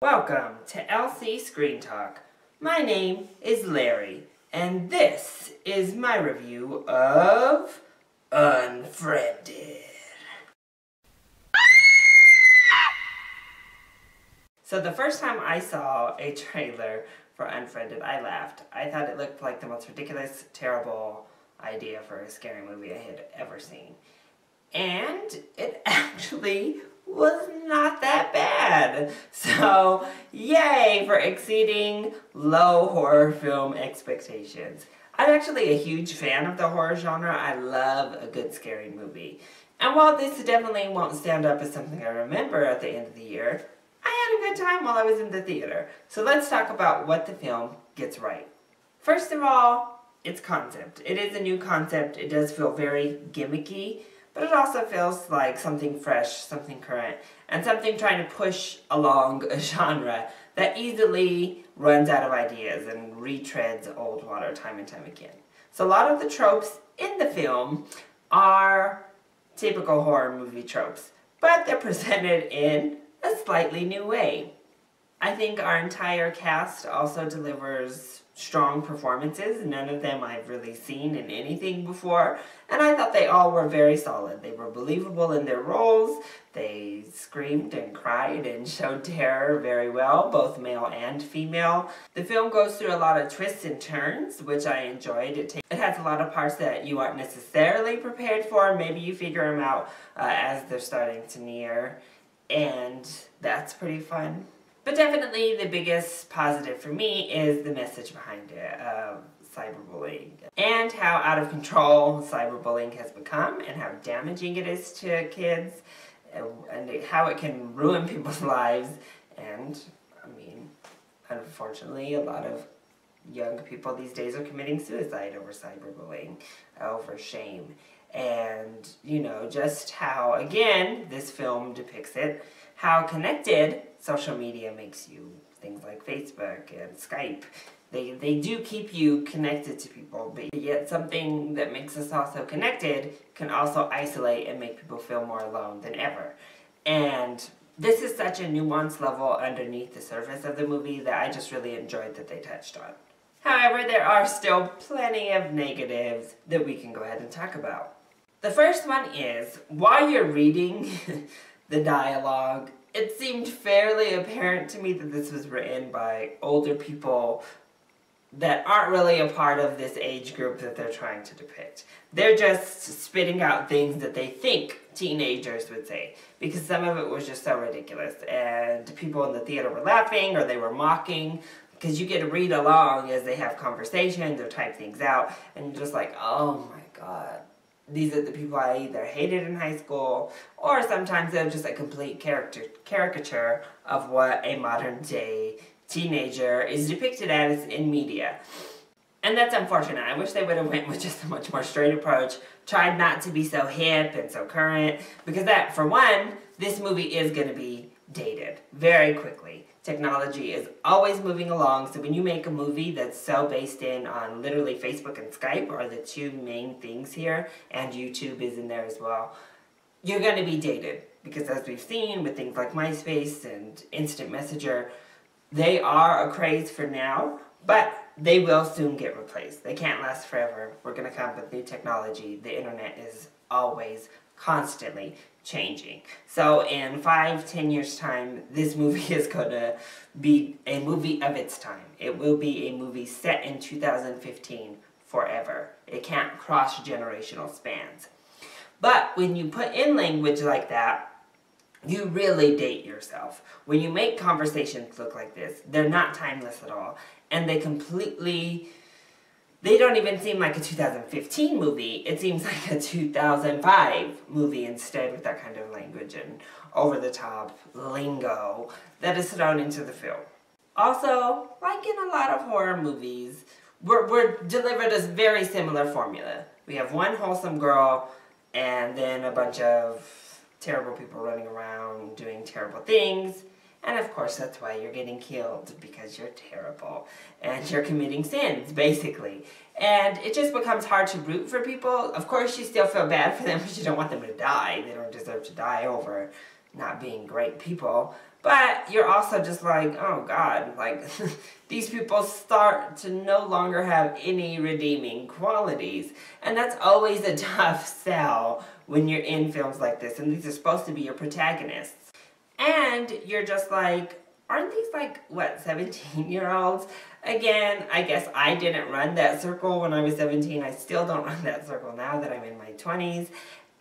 Welcome to LC Screen Talk. My name is Larry, and this is my review of Unfriended. So the first time I saw a trailer for Unfriended, I laughed. I thought it looked like the most ridiculous, terrible idea for a scary movie I had ever seen. And it actually was not that bad. So, yay for exceeding low horror film expectations. I'm actually a huge fan of the horror genre. I love a good scary movie. And while this definitely won't stand up as something I remember at the end of the year, I had a good time while I was in the theater. So let's talk about what the film gets right. First of all, its concept. It is a new concept. It does feel very gimmicky, but it also feels like something fresh, something current, and something trying to push along a genre that easily runs out of ideas and retreads old water time and time again. So a lot of the tropes in the film are typical horror movie tropes, but they're presented in a slightly new way. I think our entire cast also delivers strong performances. None of them I've really seen in anything before, and I thought they all were very solid. They were believable in their roles. They screamed and cried and showed terror very well, both male and female. The film goes through a lot of twists and turns, which I enjoyed. It has a lot of parts that you aren't necessarily prepared for. Maybe you figure them out as they're starting to near, and that's pretty fun. But definitely the biggest positive for me is the message behind it of cyberbullying and how out of control cyberbullying has become and how damaging it is to kids and how it can ruin people's lives. And I mean, unfortunately, a lot of young people these days are committing suicide over cyberbullying, over shame. And, you know, just how, again, this film depicts it, how connected social media makes you. Things like Facebook and Skype, they do keep you connected to people, but yet something that makes us all so connected can also isolate and make people feel more alone than ever. And this is such a nuanced level underneath the surface of the movie that I just really enjoyed that they touched on. However, there are still plenty of negatives that we can go ahead and talk about. The first one is, while you're reading the dialogue, it seemed fairly apparent to me that this was written by older people that aren't really a part of this age group that they're trying to depict. They're just spitting out things that they think teenagers would say, because some of it was just so ridiculous, and people in the theater were laughing or they were mocking, because you get to read along as they have conversations or type things out, and you're just like, oh my god. These are the people I either hated in high school, or sometimes they're just a complete caricature of what a modern day teenager is depicted as in media. And that's unfortunate. I wish they would have went with just a much more straight approach, tried not to be so hip and so current, because that, for one, this movie is going to be dated very quickly. Technology is always moving along, so when you make a movie that's so based in on literally Facebook and Skype are the two main things here, and YouTube is in there as well, you're going to be dated. Because as we've seen with things like MySpace and Instant Messenger, they are a craze for now, but they will soon get replaced. They can't last forever. We're going to come up with new technology. The internet is always constantly changing. So in 5-10 years time, this movie is going to be a movie of its time. It will be a movie set in 2015 forever. It can't cross generational spans. But when you put in language like that, you really date yourself. When you make conversations look like this, they're not timeless at all. And they don't even seem like a 2015 movie. It seems like a 2005 movie instead, with that kind of language and over-the-top lingo that is thrown into the film. Also, like in a lot of horror movies, we're delivered a very similar formula. We have one wholesome girl and then a bunch of terrible people running around doing terrible things. And of course that's why you're getting killed, because you're terrible and you're committing sins, basically. And it just becomes hard to root for people. Of course you still feel bad for them because you don't want them to die. They don't deserve to die over not being great people. But you're also just like, oh God, like these people start to no longer have any redeeming qualities. And that's always a tough sell when you're in films like this, and these are supposed to be your protagonists. And you're just like, aren't these like, what, 17-year-olds? Again, I guess I didn't run that circle when I was 17. I still don't run that circle now that I'm in my 20s.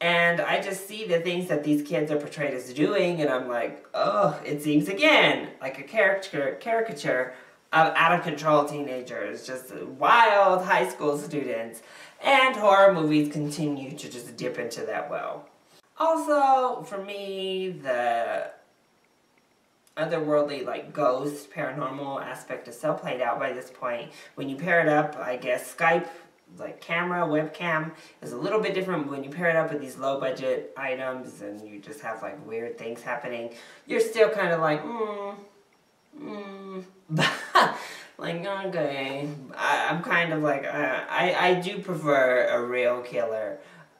And I just see the things that these kids are portrayed as doing, and I'm like, oh, it seems again like a caricature of out-of-control teenagers, just wild high school students. And horror movies continue to just dip into that well. Also, for me, the otherworldly, like ghost, paranormal aspect is so played out by this point. When you pair it up, I guess Skype, like camera, webcam, is a little bit different when you pair it up with these low budget items and you just have like weird things happening. You're still kind of like, like, okay. I'm kind of like, I do prefer a real killer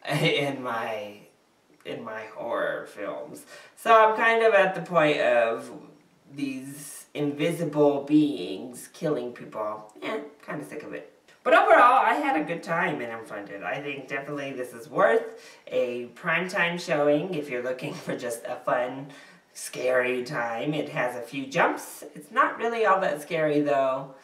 in my horror films. So I'm kind of at the point of these invisible beings killing people. Yeah, kind of sick of it. But overall, I had a good time in Unfriended. I think definitely this is worth a primetime showing if you're looking for just a fun, scary time. It has a few jumps. It's not really all that scary though.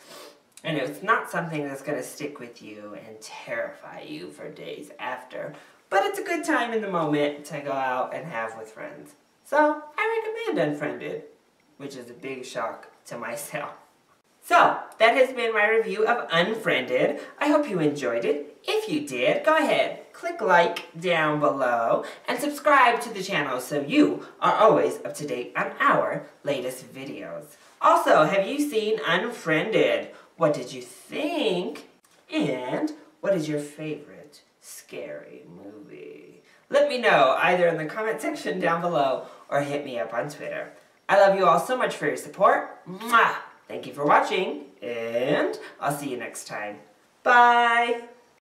And it's not something that's going to stick with you and terrify you for days after. But it's a good time in the moment to go out and have with friends. So, I recommend Unfriended, which is a big shock to myself. So, that has been my review of Unfriended. I hope you enjoyed it. If you did, go ahead, click like down below, and subscribe to the channel so you are always up to date on our latest videos. Also, have you seen Unfriended? What did you think? And what is your favorite scary movie? Let me know either in the comment section down below or hit me up on Twitter. I love you all so much for your support. Mwah! Thank you for watching, and I'll see you next time. Bye!